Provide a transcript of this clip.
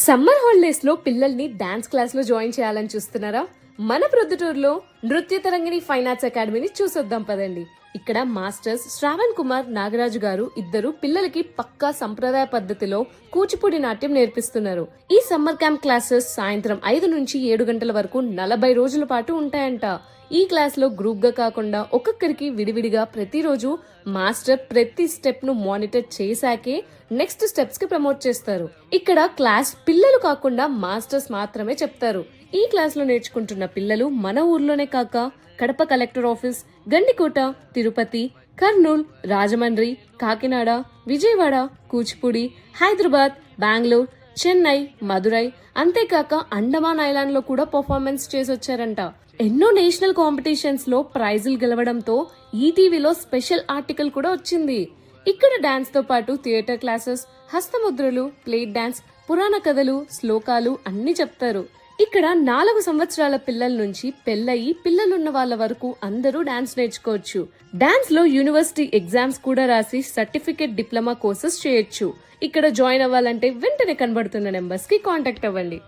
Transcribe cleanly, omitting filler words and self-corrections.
Summer holidays లో పిల్లల్ని dance class లో జాయిన్ చేయాలని చూస్తున్నారా? మన ప్రొద్దుటూరులో నృత్య తరంగిణి ఫైన్ ఆర్ట్స్ అకాడమీని చూసొద్దాం పదండి. ఇక్కడ మాస్టర్స్ శ్రావణ్ కుమార్, నాగరాజు గారు ఇద్దరు పిల్లలకి పక్కా సంప్రదాయ పద్ధతిలో కూచిపూడి నాట్యం నేర్పిస్తున్నారు. ఈ సమ్మర్ క్యాంప్ క్లాసెస్ సాయంత్రం 5 నుంచి 7 గంటల వరకు 40 రోజుల పాటు ఉంటాయంట. ఈ క్లాస్ లో గ్రూప్ గా కాకుండా ఒక్కొక్కరికి విడివిడిగా ప్రతిరోజు మాస్టర్ ప్రతి స్టెప్ ను మానిటర్ చేశాకే నెక్స్ట్ స్టెప్స్ కి ప్రమోట్ చేస్తారు. ఇక్కడ క్లాస్ పిల్లలు కాకుండా మాస్టర్స్ మాత్రమే చెప్తారు. ఈ క్లాస్ లో నేర్చుకుంటున్న పిల్లలు మన ఊర్లోనే కాక కడప కలెక్టర్ ఆఫీస్, గండికోట, తిరుపతి, కర్నూల్, రాజమండ్రి, కాకినాడ, విజయవాడ, కూచిపూడి, హైదరాబాద్, బెంగళూరు, చెన్నై, మదురై, అంతేకాక అండమాన్ ఐలాండ్ లో కూడా పర్ఫార్మెన్స్ చేసొచ్చారంట. ఎన్నో నేషనల్ కాంపిటీషన్స్ లో ప్రైజులు గెలవడంతో ఈటీవీలో స్పెషల్ ఆర్టికల్ కూడా వచ్చింది. ఇక్కడ డాన్స్ తో పాటు థియేటర్ క్లాసెస్, హస్తముద్రలు, ప్లేట్ డాన్స్, పురాణ కథలు, శ్లోకాలు అన్ని చెప్తారు. ఇక్కడ 4 సంవత్సరాల పిల్లల నుంచి పెళ్ళయి పిల్లలున్న వాళ్ళ వరకు అందరూ డాన్స్ నేర్చుకోవచ్చు. డాన్స్ లో యూనివర్సిటీ ఎగ్జామ్స్ కూడా రాసి సర్టిఫికేట్, డిప్లొమా కోర్సెస్ చేయొచ్చు. ఇక్కడ జాయిన్ అవ్వాలంటే వెంటనే కనబడుతున్న నెంబర్స్ కి కాంటాక్ట్ అవ్వండి.